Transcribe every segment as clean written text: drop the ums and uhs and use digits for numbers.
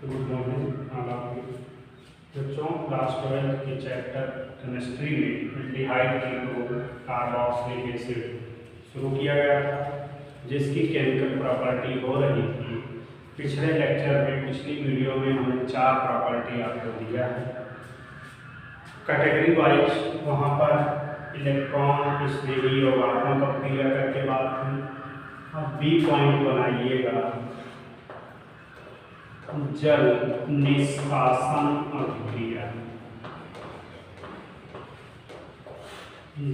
Good morning all of you बच्चों। Class 12 के chapter chemistry में एल्डिहाइड कीटोन कार्बोक्सिलिक एसिड शुरू किया गया था, जिसकी केमिकल प्रॉपर्टी हो रही थी। पिछले लेक्चर में, पिछली वीडियो में हमने 4 प्रॉपर्टी आपको दिया है कैटेगरी वाइज। वहाँ पर इलेक्ट्रॉन, स्नेही और आत्मक क्रिया करके बात हुई। अब बी पॉइंट बनाइएगा, जल निष्कासन अभिक्रिया।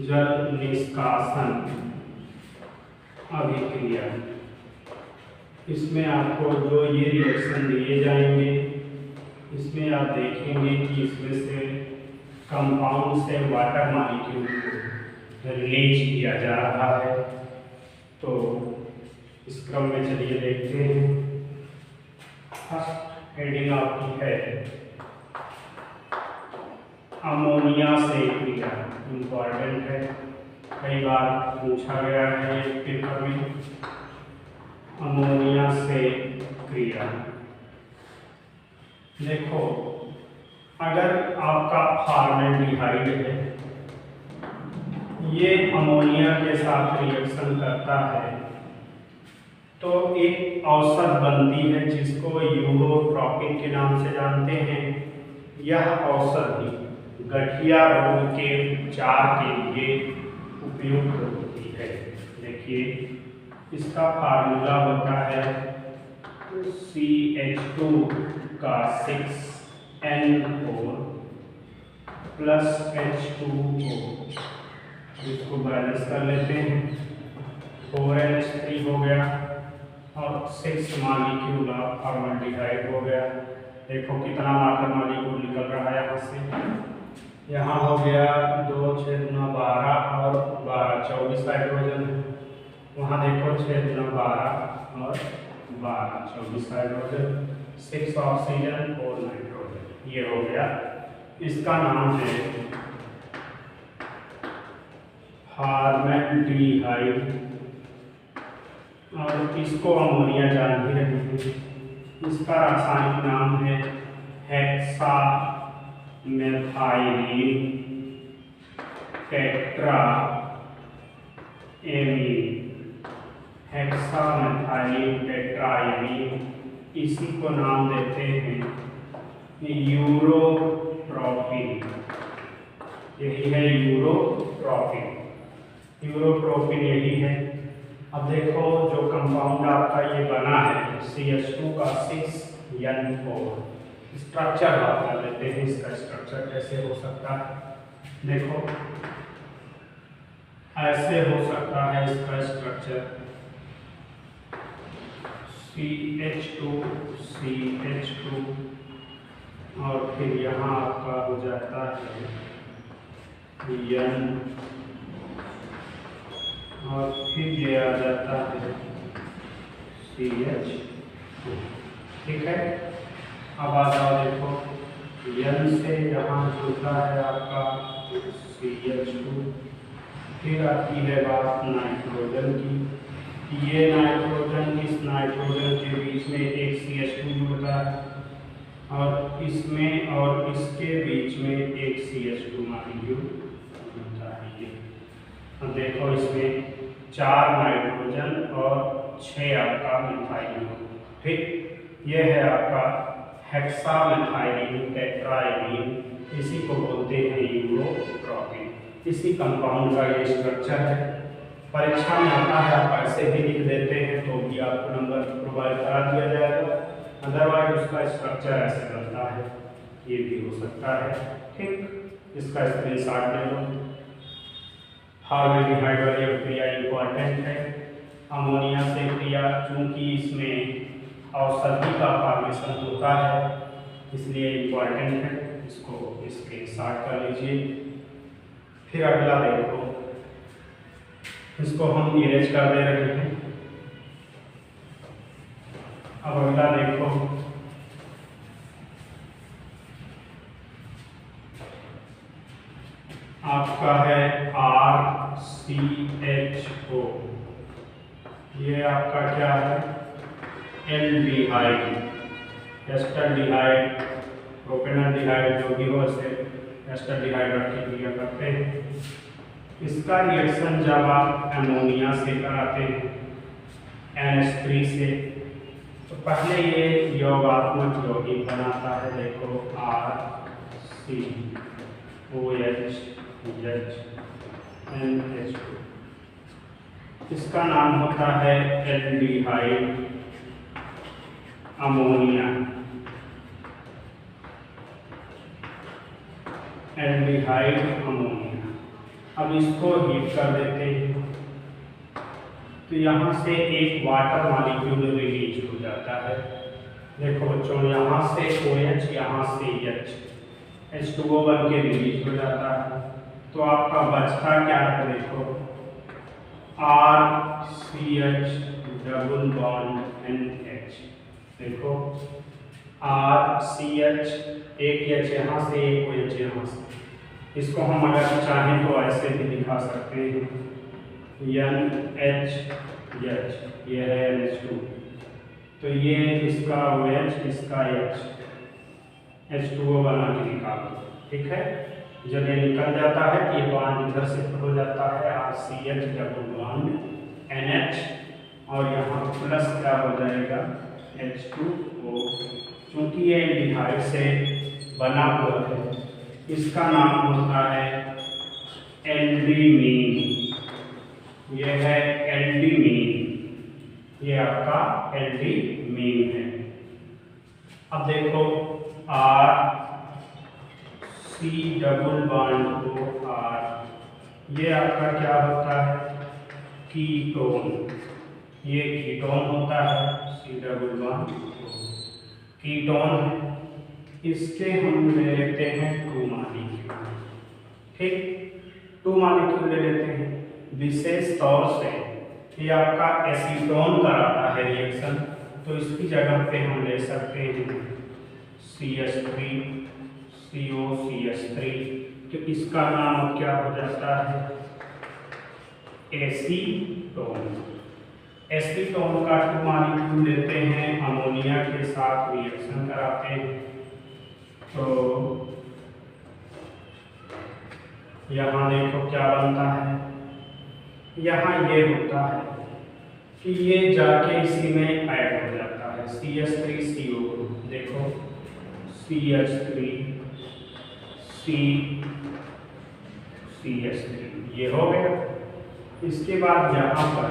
जल निष्कासन अभिक्रिया, इसमें आपको जो ये रिएक्शन दिए जाएंगे, इसमें आप देखेंगे कि इसमें से कंपाउंड से वाटर मॉलिक्यूल को रिलीज किया जा रहा है। तो इस क्रम में चलिए देखते हैं। फर्स्ट हेडिंग आपकी है अमोनिया से क्रिया। इम्पॉर्टेंट है, कई बार पूछा गया है पेपर में। अमोनिया से क्रिया, देखो अगर आपका फॉर्मेल्डिहाइड है, ये अमोनिया के साथ रिएक्शन करता है तो एक औसत बनती है जिसको यूरोट्रॉपिक के नाम से जानते हैं। यह औषधि गठिया रोग के उपचार के लिए उपयुक्त होती है। देखिए इसका फार्मूला होता है CH2 का 6N4 प्लस H2O। इसको बैलेंस कर लेते हैं, 4NH3 हो गया और 6 मॉलिक्यूल ऑफ फॉर्मल्डिहाइड हो गया। देखो कितना वाटर मॉलिक्यूल निकल रहा है यहाँ से। यहाँ हो गया 2 6 गुना 12 और 12 24 हाइड्रोजन है। वहाँ देखो 6 गुना 12 और 12 24 हाइड्रोजन, 6 ऑक्सीजन 4 नाइट्रोजन। ये हो गया, इसका नाम है फॉर्मल्डिहाइड और इसको अमोनिया जान ही रहे हैं। इसका रासायनिक नाम है हेक्सामेथाइलिन टेट्राएमीन। हेक्सामेथाइलिन टेट्राएमीन, इसी को नाम देते हैं यूरोट्रोपिन। यही है यूरोट्रोपिन। यूरोट्रोपिन यही है। अब देखो जो कंपाउंड आपका ये बना है CH2 का 6N4, स्ट्रक्चर बात कर लेते हैं। इसका स्ट्रक्चर कैसे हो सकता है, देखो ऐसे हो सकता है इसका स्ट्रक्चर CH2 CH2 और फिर यहाँ आपका हो जाता है N और फिर ये आ जाता है CH2। ठीक है, अब आ जाओ, देखो N से यहाँ जुड़ता है आपका CH2। फिर आती है बात नाइट्रोजन की। ये नाइट्रोजन, इस नाइट्रोजन के बीच में एक CH2 जुड़ता है और इसमें और इसके बीच में एक CH2 मॉलिक्यूल जुड़ता है। ये अब देखो इसमें 4 नाइट्रोजन और 6 आपका मिथाइल। ठीक, यह है आपका हेक्सामेथाइलिन टेट्राएमीन, इसी को बोलते हैं यूरोट्रोपिन। इसी कंपाउंड का ये स्ट्रक्चर है। परीक्षा में आता है, आप ऐसे भी लिख देते हैं तो भी आपको नंबर प्रोवाइड करा दिया जाएगा। अदरवाइज उसका स्ट्रक्चर ऐसे बनता है, ये भी हो सकता है। ठीक, इसका स्क्रीनशॉट ले लो। फॉर्मल्डिहाइड वाली क्रिया इंपॉर्टेंट है। अमोनिया से क्रिया, चूंकि इसमें औषधि का फॉर्मेशन होता है इसलिए इंपॉर्टेंट है, इसको स्क्रीनशॉट कर लीजिए। फिर अगला देखो, इसको हम इरेज कर दे रहे हैं। अब अगला देखो, आपका है RCHO। ये आपका क्या है, एल्डिहाइड। एस्टल्डिहाइड, प्रोपेनॉल्डिहाइड जो भी हो इसे एस्टल्डिहाइड रख के क्रिया करते हैं। इसका रिएक्शन जब आप अमोनिया से कराते हैं NH3 से, तो पहले ये योगात्मक यौगिक बनाता है। देखो RCOHNH2, इसका नाम होता है एल्डिहाइड अमोनिया, एल्डिहाइड अमोनिया। अब इसको हीट कर देते हैं तो यहाँ से एक वाटर मॉलिक्यूल रिलीज हो जाता है। देखो बच्चों, यहाँ से OH, यहाँ से H2O बन के रिलीज हो जाता है। तो आपका बचता क्या है? देखो RCH डबल बॉन्ड NH। देखो RCH, एक H यहाँ से, एक OH यहाँ से। इसको हम अगर चाहें तो ऐसे भी दिखा सकते हैं NHH, ये है NH2, तो ये इसका OH, इसका H2O बना के निकालो। ठीक है, जब ये निकल जाता है तो ये बॉन्ड इधर से हो जाता है RCH डबल बॉन्ड NH, और यहाँ प्लस क्या हो जाएगा H2O। चूंकि ये एल्डिहाइड से बना हुआ है, इसका नाम होता है एल्डिमीन। ये है एल्डिमीन, ये आपका एल्डिमीन है। अब देखो RC डबल बॉन्ड OR, ये आपका क्या होता है? कीटोन। ये कीटोन होता है, C डबल बॉन्ड कीटोन है। इसके हम ले लेते हैं 2 मॉलिक्यूल। ठीक, 2 मॉलिक्यूल ले लेते हैं। विशेष तौर से ये आपका एसीटोन कराता है रिएक्शन, तो इसकी जगह पे हम ले सकते हैं CH3 CO CH3, तो इसका नाम क्या हो जाता है? एसीटोन। एसीटोन का 2 मॉलिक्यूल लेते हैं, अमोनिया के साथ रिएक्शन कराते हैं, तो यहाँ देखो क्या बनता है। यहाँ ये होता है कि ये जाके इसी में ऐड हो जाता है CH3CO। देखो CH3 CH3, ये हो गया। इसके बाद यहाँ पर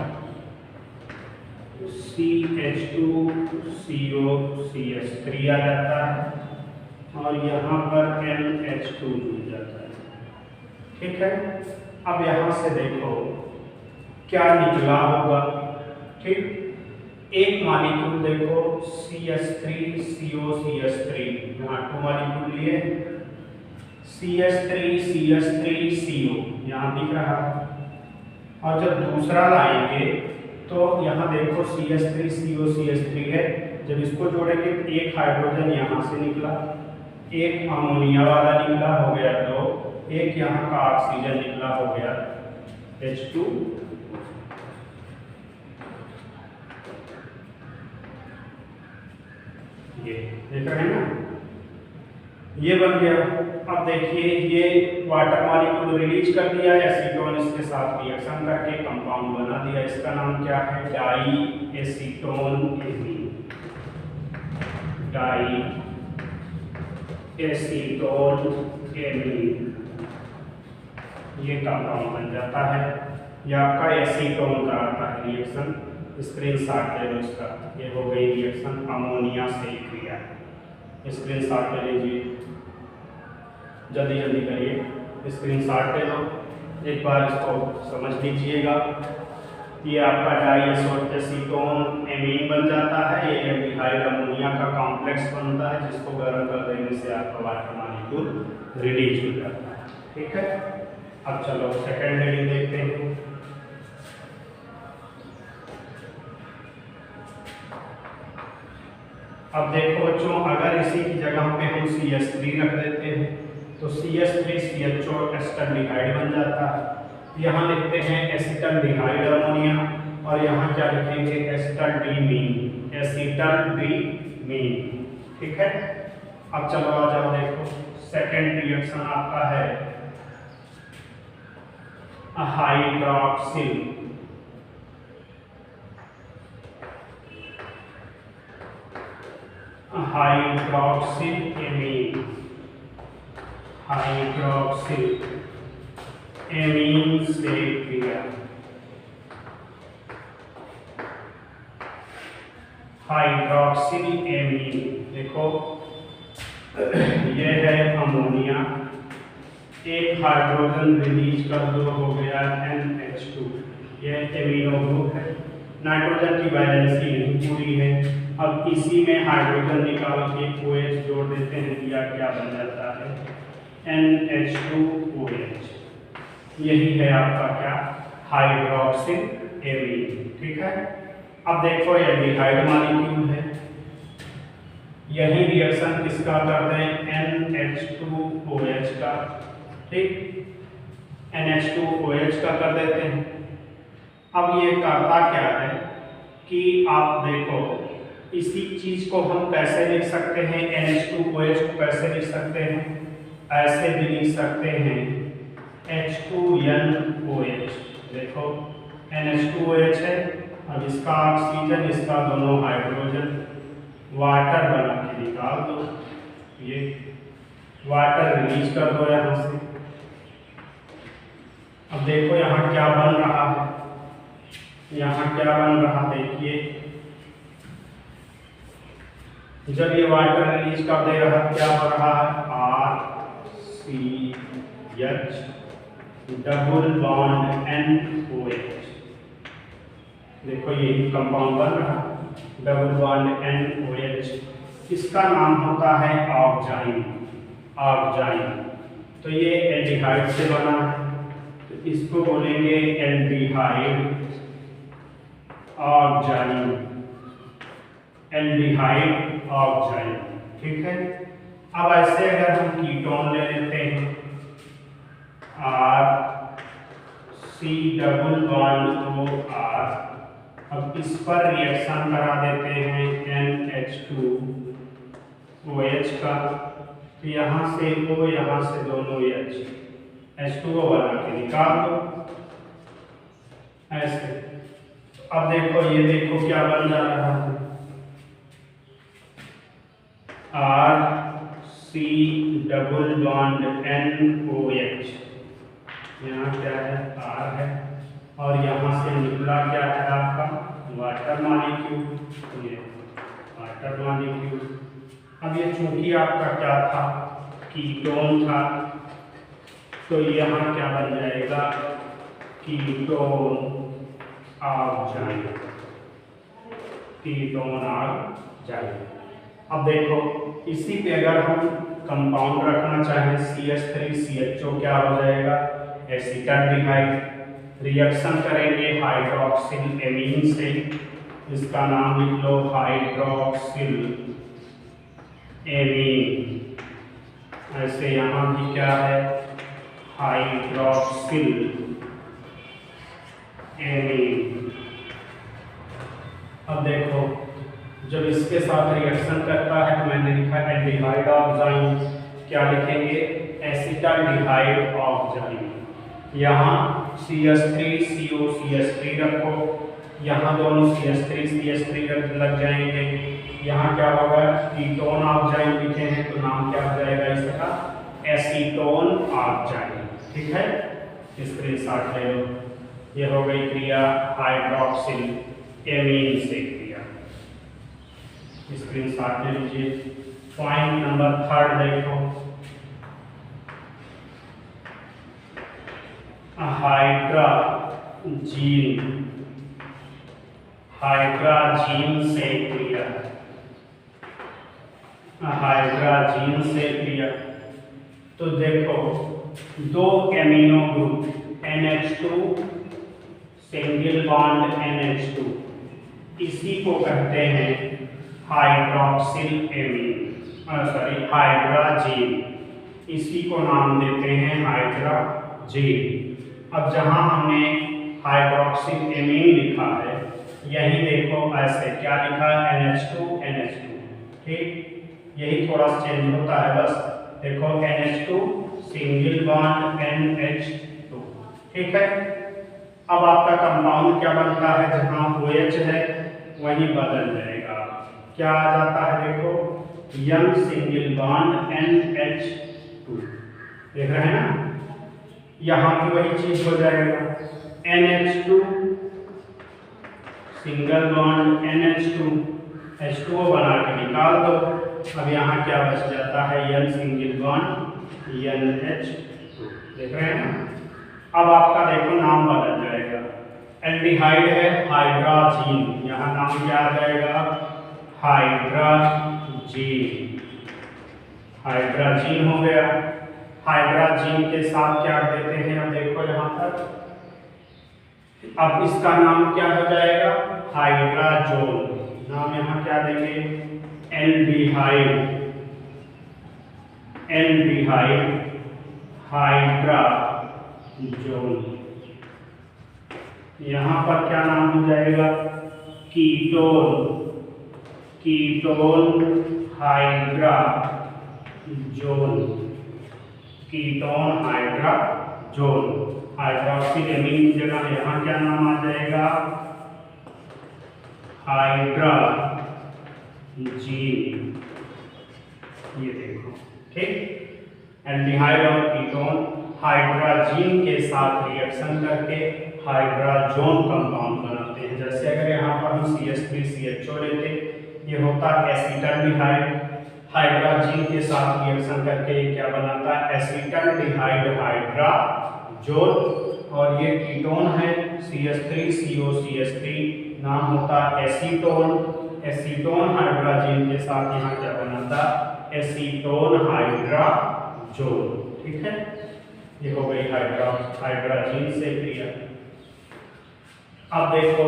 CH2CO CH3 आ जाता है, और यहाँ पर NH2 मिल जाता है। ठीक है, अब यहाँ से देखो क्या निकला होगा। ठीक, एक मॉलिक्यूल देखो CH3 CO CH3, यहाँ 2 मॉलिक्यूल लिए, CH3 CH3 CO यहाँ दिख रहा है। और जब दूसरा लाएंगे तो यहाँ देखो CH3 CO CH3 है, जब इसको जोड़ेंगे तो एक हाइड्रोजन यहाँ से निकला, एक अमोनिया वाला निकला, हो गया 2, एक यहाँ का ऑक्सीजन निकला, हो गया H2। ये देख रहे हैं ना, ये बन गया। अब देखिए ये वाटर मॉलिक्यूल रिलीज कर दिया, एसीटोन इसके साथ रिएक्शन करके कंपाउंड बना दिया। इसका नाम क्या है? Di acetone amine. Di acetone amine, ये कंपाउंड बन जाता है। यह आपका एसीटोन कराता है रिएक्शन। स्क्रीनशॉट ले लो इसका, ये हो गई रिएक्शन अमोनिया से क्रिया। स्क्रीनशॉट ले लीजिए, जल्दी जल्दी करिए, स्क्रीनशॉट ले लो, एक बार इसको समझ लीजिएगा। ये आपका डाईएसीटोन एमीन बन जाता है। ये एल्डिहाइड अमोनिया का कॉम्प्लेक्स बनता है, जिसको गर्म कर देने से आपका वाटर मॉलिक्यूल रिलीज हो जाता है। ठीक है, अब चलो सेकेंड हेडिंग देखते हैं। अब देखो बच्चों, अगर इसी की जगह पे हम CH3 रख देते हैं तो CH3 CHO एसिटल्डिहाइड बन जाता है। यहाँ लिखते हैं एसिटल्डिहाइड अमोनिया, और यहाँ क्या लिखेंगे? एसिटल्डीमीन। एसिटल्डीमीन, ठीक है। अब चलो आ जाओ, देखो सेकेंड रिएक्शन आपका है हाइड्रॉक्सिल एमीन। हाइड्रॉक्सिल एमीन से क्रिया, हाइड्रॉक्सिल एमीन। देखो ये है अमोनिया, एक हाइड्रोजन रिलीज कर दो, हो गया NH2। ये एमिनो ग्रुप है, नाइट्रोजन की वैलेंसी नहीं पूरी है। अब इसी में हाइड्रोजन निकाल के OH जोड़ देते हैं, या क्या बन जाता है NH2OH। यही है आपका क्या, हाइड्रॉक्सिल एमीन। ठीक है। अब देखो एल्डिहाइड मॉलिक्यूल है, यही रिएक्शन किसका कर दें, NH2OH का। ठीक, NH2OH का कर देते हैं। अब ये करता क्या है कि आप देखो इसी चीज को हम कैसे लिख सकते हैं, NH2OH को कैसे लिख सकते हैं, ऐसे भी लिख सकते हैं H2NOH। देखो NH2OH है, अब इसका ऑक्सीजन, इसका दोनों हाइड्रोजन, वाटर बना के निकाल दो, ये वाटर रिलीज कर दो यहाँ से। अब देखो यहाँ क्या बन रहा है, यहाँ क्या बन रहा, देखिए जब ये वाटर रिलीज कर दे रहा क्या हो रहा है, RCH डबल बॉन्ड NOH। देखो यही कंपाउंड बन रहा, डबल बॉन्ड NOH। इसका नाम होता है ऑक्जाइन। ऑक्जाइन तो ये एल्डिहाइड से बना है, तो इसको बोलेंगे एल्डिहाइड ऑक्जाइन, एल्डिहाइड ऑक्जाइन। ठीक है। अब ऐसे अगर हम कीटोन ले लेते हैं, RC डबल बॉन्ड OR, अब इस पर रिएक्शन करा देते हैं NH2OH का, तो यहाँ से O, यहाँ से दोनों H, H2O बना के निकाल दो ऐसे। अब देखो ये देखो क्या बन जा रहा है, RC डबल बॉन्ड NOH। यहाँ क्या है, R है, और यहाँ से निकला क्या है आपका वाटर मॉलिक्यूल, ये वाटर मॉलिक्यूल। अब ये चूंकि आपका क्या था, कीटोन था, तो यहाँ क्या बन जाएगा, कीटोन ऑक्जाइन, कीटोन ऑक्जाइन। अब देखो इसी पे अगर हम कंपाउंड रखना चाहें CH3CHO, क्या हो जाएगा, एसिटाल्डिहाइड। रिएक्शन करेंगे हाइड्रॉक्सिल एमीन से, इसका नाम लिख लो हाइड्रॉक्सिल एमीन। ऐसे यहाँ भी क्या है, हाइड्रॉक्सिल एमीन। अब देखो जब इसके साथ रिएक्शन करता है, तो मैंने लिखा एल्डिहाइड ऑक्जाइन, क्या लिखेंगे, एसिटाल्डिहाइड ऑक्जाइन। यहाँ CH3CO CH3 रखो, यहाँ दोनों CH3 लग जाएंगे। यहाँ क्या होगा, कीटोन ऑक्जाइन लिखे हैं, तो नाम क्या हो जाएगा इसका, एसीटोन ऑक्जाइन। ठीक है, स्क्रीनशॉट ले लो। ये हो गई क्रिया हाइड्रॉक्सिल एमीन से क्रिया, स्क्रीनशॉट ले लीजिए। पॉइंट नंबर 3 देखो, हाइड्राजीन से क्रिया, हाइड्राजीन से क्रिया। तो देखो दो amino group NH2 single bond NH2, इसी को कहते हैं हाइड्रॉक्सिल एमीन, हाइड्राजीन। इसी को नाम देते हैं हाइड्राजीन। अब जहां हमने हाइड्रॉक्सिल एमीन लिखा है, यही देखो ऐसे क्या लिखा है, NH2 NH2। ठीक, यही थोड़ा सा चेंज होता है बस। देखो NH2 सिंगल बॉन्ड NH2, ठीक है। अब आपका कंपाउंड क्या बनता है, जहां OH है वहीं बदल जाएगा, क्या आ जाता है, देखो N सिंगल बॉन्ड NH2, देख रहे हैं ना, यहाँ की वही चीज हो जाएगा, NH2 single bond NH2, H2O बना के निकाल दो। अब यहाँ क्या बच जाता है, N सिंगल बॉन्ड NH2, देख रहे हैं ना। अब आपका देखो नाम बदल जाएगा, एल्डिहाइड है हाइड्राजीन, यहाँ नाम क्या आ जाएगा, हाइड्राजीन, हाइड्राजीन हो गया। हाइड्राजीन के साथ क्या देते हैं, अब देखो यहाँ पर, अब इसका नाम क्या हो जाएगा, हाइड्राजोन, नाम यहाँ क्या देंगे, एल्डिहाइड, एल्डिहाइड हाइड्राजोन। यहाँ पर क्या नाम हो जाएगा, ketone, ketone hydrazone, ketone hydrazone. Hydroxylamine की जगह यहाँ क्या नाम आ जाएगा, हाइड्राजीन, ये देखो, ठीक। एल्डिहाइड और कीटोन हाइड्राजीन के साथ रिएक्शन करके हाइड्राजोन कंपाउंड बनाते हैं। जैसे अगर यहाँ पर हम CH3CHO लेते, ये होता एसिटल्डिहाइड, हाइड्राजीन के साथ रिएक्शन करके ये क्या बनाता है, एसिटल्डिहाइड हाइड्राजोन। और ये कीटोन है CH3COCH3, नाम होता एसीटोन, एसीटोन हाइड्राजीन के साथ यहाँ क्या बनाता, एसीटोन हाइड्राजोन, ठीक है। ये हो गई हाइड्राजीन से क्रिया। अब देखो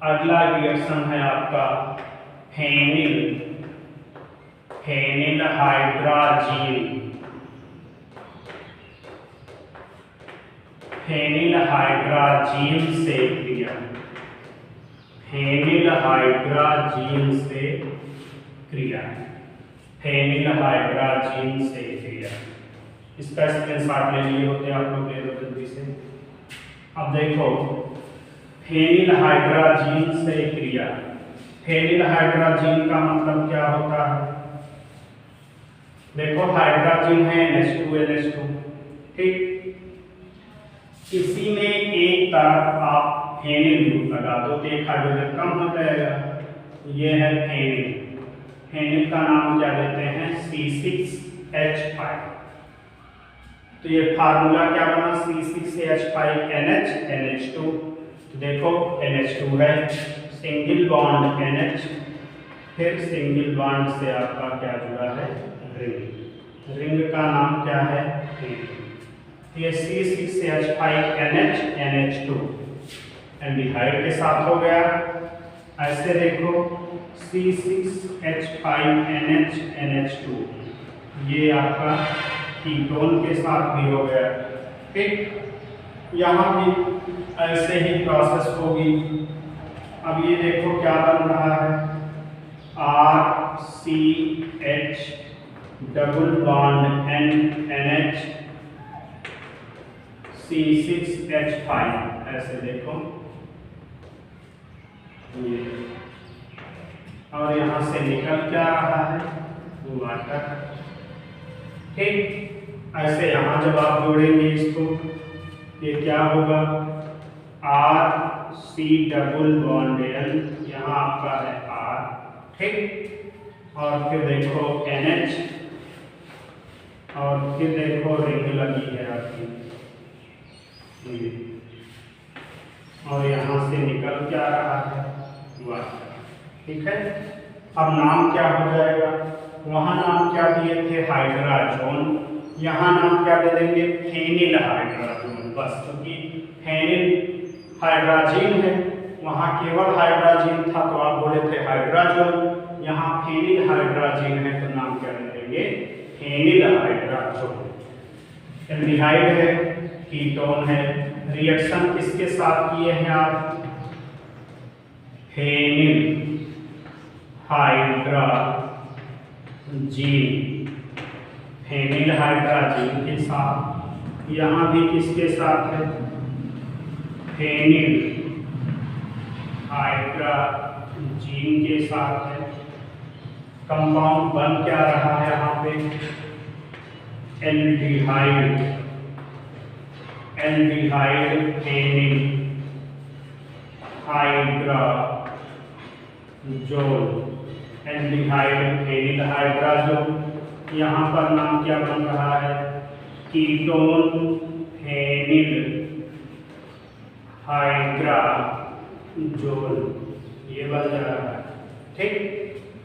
अगला रिएक्शन है आपका phenyl, phenyl hydrazine, phenyl hydrazine से क्रिया, फेनिल हाइड्राजीन से क्रिया, फेनिल हाइड्राजीन से क्रिया। इसका स्क्रीनशॉट ले लिए होते आप लोग, ले लो जल्दी से। अब देखो फेनिल हाइड्राजीन से क्रिया, फेनिल हाइड्राजीन का मतलब क्या होता है, देखो हाइड्राजीन है NH2NH2, ठीक। इसी में एक तरफ आप फेनिल ग्रुप लगा दो तो एक हाइड्रोजन कम हो जाएगा, ये है फेनिल। फेनिल का नाम क्या देते हैं, C6H5। तो ये फार्मूला क्या बना, C6H5NH NH2, तो देखो NH2 है, सिंगल बॉन्ड NH, फिर सिंगल बॉन्ड से आपका क्या जुड़ा है, रिंग, रिंग का नाम क्या है, रिंग। ये C6H5NH NH2 एल्डिहाइड के साथ हो गया। ऐसे देखो C6H5NH NH2, ये आपका कीटोन के साथ भी हो गया, ठीक। यहाँ भी ऐसे ही प्रोसेस होगी। अब ये देखो क्या बन रहा है, RCH double bond NH C6H5, ऐसे देखो ये, और यहाँ से निकल क्या रहा है, वाटर, ठीक। ऐसे यहाँ जब आप जोड़ेंगे इसको, ये क्या होगा, RC डबल बॉन्ड N, यहाँ आपका है R, ठीक। और फिर देखो NH, और फिर देखो रिंग लगी है आपकी, और यहाँ से निकल क्या रहा है, वाटर, ठीक है। अब नाम क्या हो जाएगा, वहाँ नाम क्या दिए थे, हाइड्राजोन, यहाँ नाम क्या दे देंगे, फेनिल हाइड्राजोन, बस, क्योंकि फेनिल हाइड्राजीन है, वहाँ केवल हाइड्राजीन था तो आप बोले थे हाइड्राजोन, यहाँ फेनिल हाइड्राजीन है तो नाम क्या दे देंगे, फेनिल हाइड्राजोन। एल्डिहाइड है, कीटोन है, रिएक्शन किसके साथ किए हैं आप, फेनिल हाइड्राजोन जीन, फेनिल हाइड्राजीन के साथ। यहाँ भी किसके साथ है? फेनिल हाइड्राजीन के साथ है। कंपाउंड बन क्या रहा है यहाँ पे? Aldehyde, aldehyde phenyl hydrazole, aldehyde phenyl hydrazole. यहाँ पर नाम क्या बन रहा है? कीटोन फेनिल हाइड्राजोल, ये बन जा रहा है। ठीक,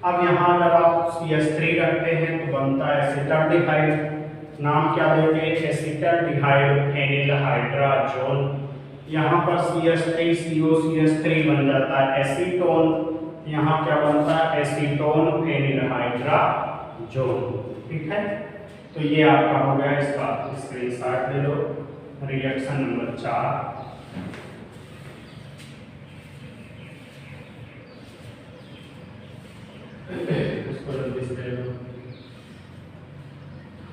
अब यहाँ अगर आप CH3 रखते हैं तो बनता है एसिटाल्डिहाइड। नाम क्या देंगे? Acetaldehyde phenyl hydrazole. यहाँ पर CH3 COCH3 बन जाता है एसीटोन। यहाँ क्या बनता है? Acetone phenyl hydrazole. ठीक है, तो ये आपका हो गया, इसका स्क्रीनशॉट ले लो। Reaction number 4। इसको जल्दी से ले लो।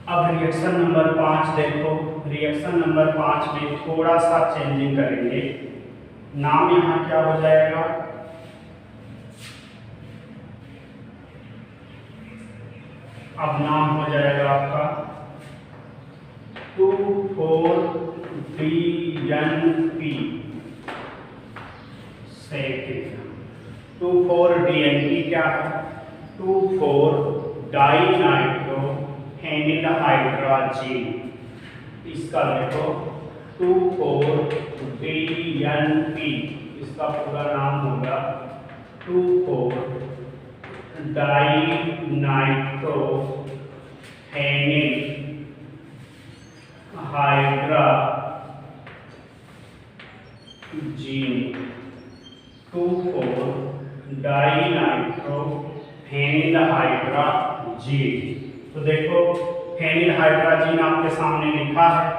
अब रिएक्शन नंबर 5 देखो। रिएक्शन नंबर 5 में थोड़ा सा चेंजिंग करेंगे। नाम यहाँ क्या हो जाएगा? अब नाम हो जाएगा आपका 2,4-DNP सेकेंड। 2,4-DNP क्या है? 2,4-डाइनाइट्रोफेनिल हाइड्राजीन। इसका देखो 2,4-DNP, इसका पूरा नाम होगा 2,4-डाइनाइट्रोफेनिल हाइड्राजीन, 2,4-डाइनाइट्रोफेनिल हाइड्राजीन। तो देखो फेनिल हाइड्राजीन आपके सामने लिखा है।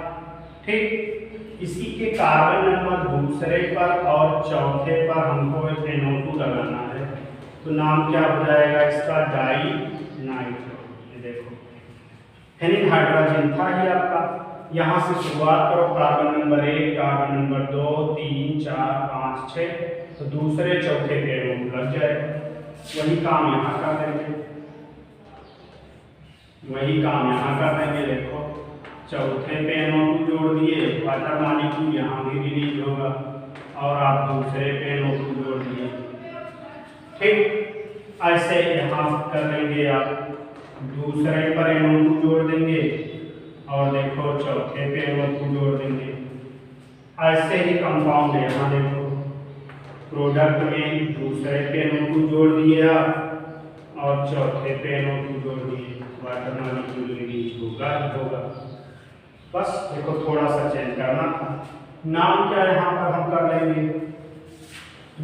ठीक, इसी के कार्बन नंबर दूसरे पर और चौथे पर हमको NO2 लगाना है। तो नाम क्या हो जाएगा इसका? डाइनाइट्रो। ये देखो फेनिल हाइड्राजीन था ही आपका। यहाँ से शुरुआत करो, कार्बन नंबर 1, कार्बन नंबर 2, 3, 4, 5, 6, तो दूसरे चौथे पे NO2 लग जाए। वही काम यहाँ कर देंगे, वही काम यहाँ कर देंगे। देखो चौथे पे NO2 जोड़ दिए, वाटर मॉलिक्यूल यहाँ भी रिलीज होगा, और आप दूसरे पे NO2 जोड़ दिए। ठीक, ऐसे यहाँ कर लेंगे। आप दूसरे पर NO2 जोड़ देंगे और देखो चौथे पे NO2 जोड़ देंगे। ऐसे ही कंपाउंड है। यहाँ देखो प्रोडक्ट में दूसरे पे NO2 जोड़ दिए आप और चौथे पे NO2 जोड़ दिए, वाटर मॉलिक्यूल रिलीज होगा ही होगा। बस देखो थोड़ा सा चेंज करना था। नाम क्या यहाँ पर हम कर लेंगे?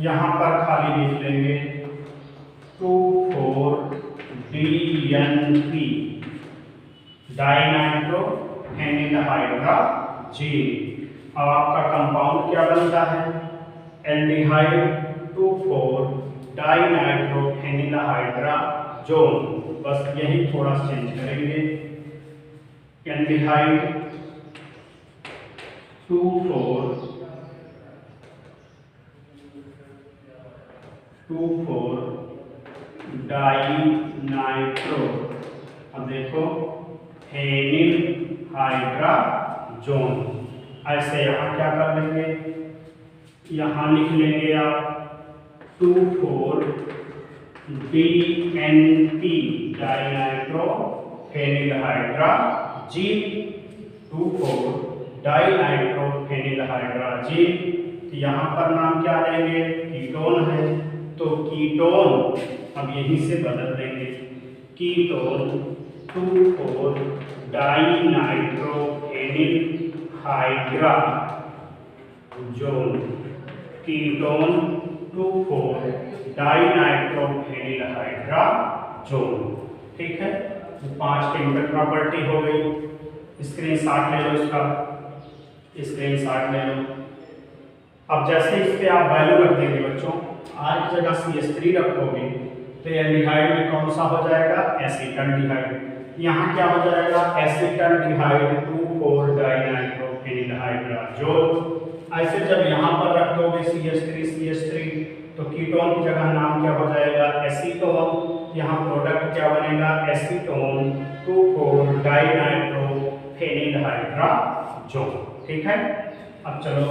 यहाँ पर खाली लिख लेंगे 2,4-DNP, डाइनाइट्रोफेनिल हाइड्राजीन। अब आपका कंपाउंड क्या बनता है? एल्डिहाइड 2,4-डाइनाइट्रोफेनिल हाइड्राजोल। बस यही थोड़ा चेंज करेंगे। एल्डिहाइड 2,4-डाइनाइट्रो, अब देखो फेनिल हाइड्राजोल। ऐसे यहाँ क्या कर लेंगे? यहाँ लिख लेंगे आप 2,4-DNP, डाइनाइट्रोफेनिल हाइड्राजीन, 2,4-डाइनाइट्रोफेनिल हाइड्राजीन। यहाँ पर नाम क्या देंगे? कीटोन है, तो कीटोन अब यहीं से बदल देंगे। Ketone two four dinitrophenyl hydrazole, ketone two four dinitrophenyl hydrazole. ठीक है, तो 5 केमिकल प्रॉपर्टी हो गई। स्क्रीनशॉट ले लो, इसका स्क्रीनशॉट ले लो। अब जैसे इस पे आप वैल्यू रख देंगे बच्चों, R की जगह CH3 रखोगे तो एल्डिहाइड में कौन सा हो जाएगा, एसीटल्डिहाइड। यहाँ क्या हो जाएगा, एसीटल्डिहाइड 2,4 डाइनाइट्रोफेनिलहाइड्राजोल। ऐसे जब यहाँ पर रख दोगे CH3 तो कीटोन की जगह नाम क्या हो जाएगा, एसीटोन। यहाँ प्रोडक्ट क्या बनेगा, एसीटोन 2,4 डाइनाइट्रोफेनिलहाइड्राजोल। ठीक है, अब चलो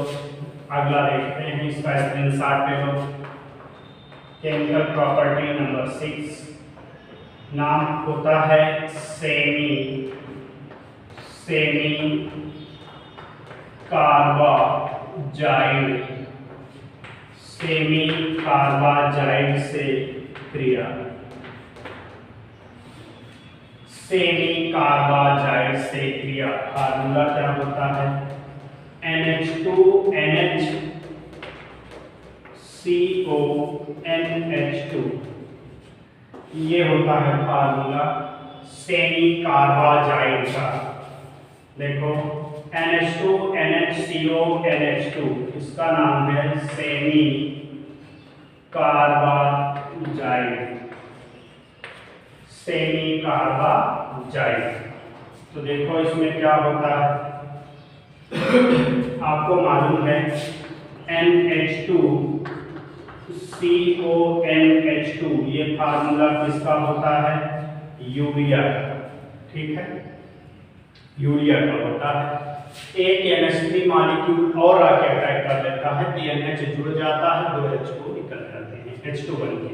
अगला देखते हैं, इसका स्क्रीनशॉट ले लो। केमिकल प्रॉपर्टी नंबर 6, नाम होता है सेमी कार्बाजाइड। सेमी कार्बाजाइड से क्रिया, सेमी कार्बाजाइड से क्रिया। फार्मूला क्या होता है, NH2NHCONH2, ये होता है फार्मूला सेमी कार्बाजाइड का। देखो NH2NHCONH2, इसका नाम है सेमी कार्बाजाइड, सेमी कार्बाजाइड। तो देखो इसमें क्या होता है, आपको मालूम है NH2CONH2, ये फार्मूला किसका होता है, यूरिया का। ठीक है, यूरिया का होता है। एक NH3 मॉलिक्यूल और आके अटैक कर लेता है, NH जुड़ जाता है, 2 H को निकल जाते हैं, H2 बन के।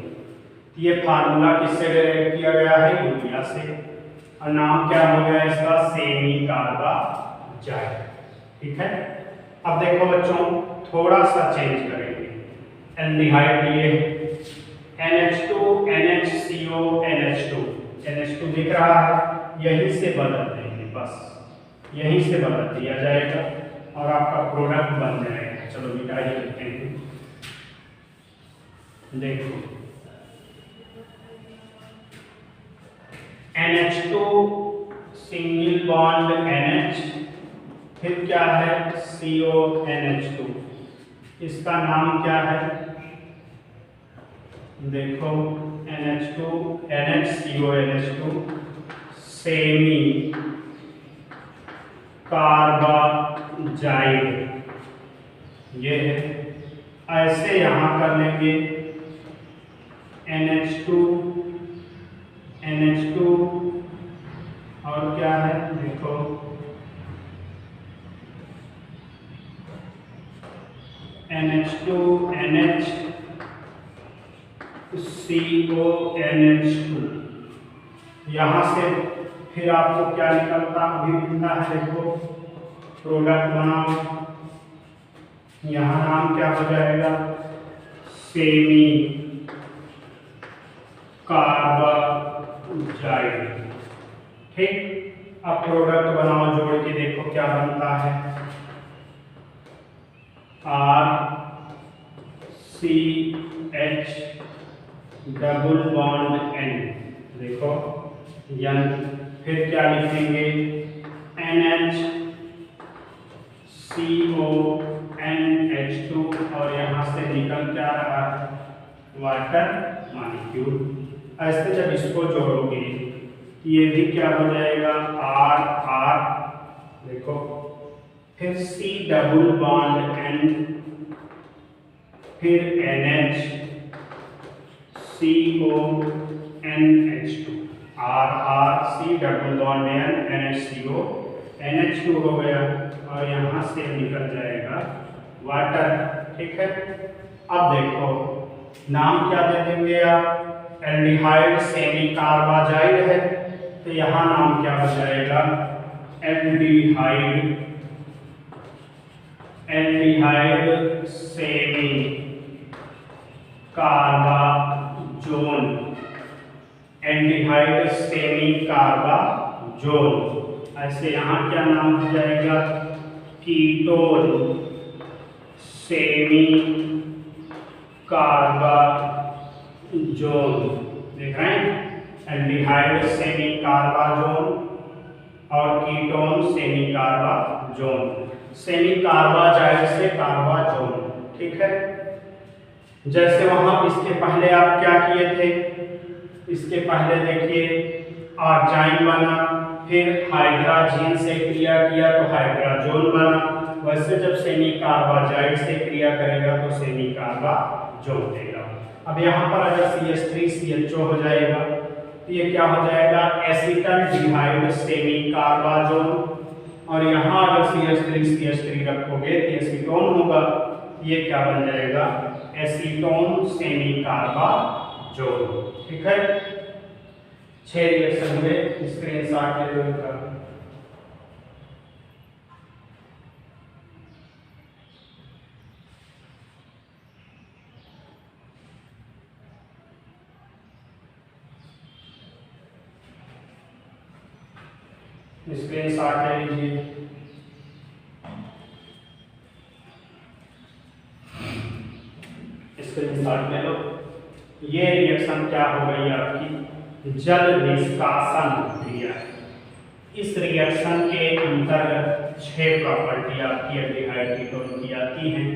ये फार्मूला किससे रिलेट किया गया है, यूरिया से, और नाम क्या हो गया इसका, सेमी कार्बाजाइड। ठीक है, अब देखो बच्चों थोड़ा सा चेंज करेंगे। एल्डिहाइड लिए NH2NHCONH2, NH2 दिख रहा है, यहीं से बदल देंगे, बस यहीं से बदल दिया जाएगा और आपका प्रोडक्ट बन जाएगा। चलो मिटाई लिखते हैं। देखो NH2 सिंगल बॉन्ड NH, फिर क्या है CONH2, इसका नाम क्या है, देखो NH2NHCONH2 सेमी कार्बाजाइड, ये है। ऐसे यहां कर लेंगे NH2 और क्या है, देखो NH2NHCONH2, यहाँ से फिर आपको क्या निकलता अभी मिलता है, देखो प्रोडक्ट बनाओ, यहाँ नाम क्या हो जाएगा, सेमी कार्बाजाइड। ठीक, अब प्रोडक्ट बनाओ जोड़ के, देखो क्या बनता है, RCH डबल बॉन्ड N, देखो N, फिर क्या लिखेंगे NHCONH2 और यहाँ से निकल क्या रहा है, वाटर मॉलिक्यूल। ऐसे जब इसको जोड़ोगे ये भी क्या हो जाएगा, R, देखो फिर C डबल बॉन्ड N, फिर NH CONH2, RC double bond N, NHCONH2 हो गया और यहाँ से निकल जाएगा वाटर। ठीक है, अब देखो नाम क्या दे देंगे आप, एल्डिहाइड सेमी कार्बाजाइड है, तो यहाँ नाम क्या हो जाएगा, एल्डिहाइड सेमी कार्बाजोल, एल्डिहाइड सेमी कार्बाजोल। ऐसे यहाँ क्या नाम हो जाएगा, कीटोन सेमी कार्बाजोल। देख रहे हैं, एल्डिहाइड सेमी कार्बाजोल और कीटोन सेमी कार्बाजोल, सेमी कार्बाजाइड से कार्बाजोल। ठीक है, जैसे वहां इसके पहले आप क्या किए थे, इसके पहले देखिए आर्जाइन बना, फिर हाइड्राजीन से क्रिया किया तो हाइड्राजोन बना। वैसे जब सेमी कार्बाजाइड से क्रिया करेगा तो सेमी कार्बाजोन देगा। अब यहाँ पर अगर CH3CHO हो जाएगा तो ये क्या हो जाएगा, एसीटल्डिहाइड सेमी कार्बाजोन। और यहाँ अगर CH3CH3 रखोगे तो एसीटोन होगा, ये क्या बन जाएगा, एसीटोन सेमी कार्बाजोन। ठीक है, 6 रिएक्शन हुए, स्क्रीनशॉट ले लो इनका। स्क्रीनशॉट ले लीजिए। स्क्रीनशॉट ले लो। ये रिएक्शन क्या हो गई आपकी, जल निष्कासन क्रिया। इस रिएक्शन के अंतर्गत 6 प्रॉपर्टी आपकी एल्डिहाइड कीटोन की आती हैं,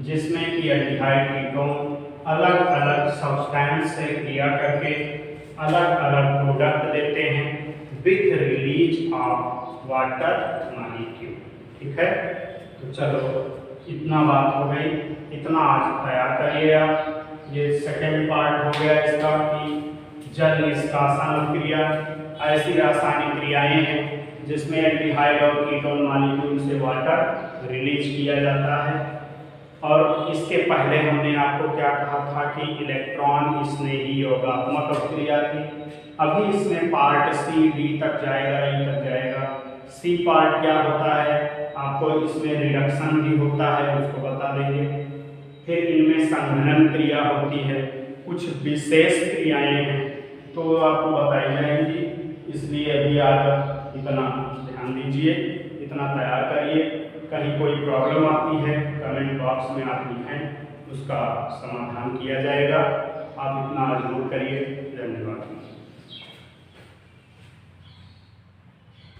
जिसमें कि एल्डिहाइड कीटोन अलग अलग सब्सटेंस से क्रिया करके अलग अलग प्रोडक्ट देते हैं with release of water molecule. ठीक है, तो चलो इतना बात हो गई, इतना आज तैयार करिए आप। ये सेकेंड पार्ट हो गया इसका कि जल निष्कासन क्रिया ऐसी रासायनिक क्रियाएं हैं जिसमें एल्डिहाइड और कीटोन मॉलिक्यूल से वाटर रिलीज किया जाता है। और इसके पहले हमने आपको क्या कहा था कि इलेक्ट्रॉन स्नेही योगात्मक क्रिया थी। अभी इसमें पार्ट सी डी तक जाएगा, ई तक जाएगा। सी पार्ट क्या होता है, आपको इसमें रिडक्शन भी होता है, उसको बता देंगे। फिर इनमें संघनन क्रिया होती है, कुछ विशेष क्रियाएं हैं तो आपको बताई जाएंगी। इसलिए अभी आज इतना ध्यान दीजिए, इतना तैयार करिए। कहीं कोई प्रॉब्लम आती है कमेंट बॉक्स में आप लिखें, उसका समाधान किया जाएगा। आप इतना जरूर करिए। धन्यवाद।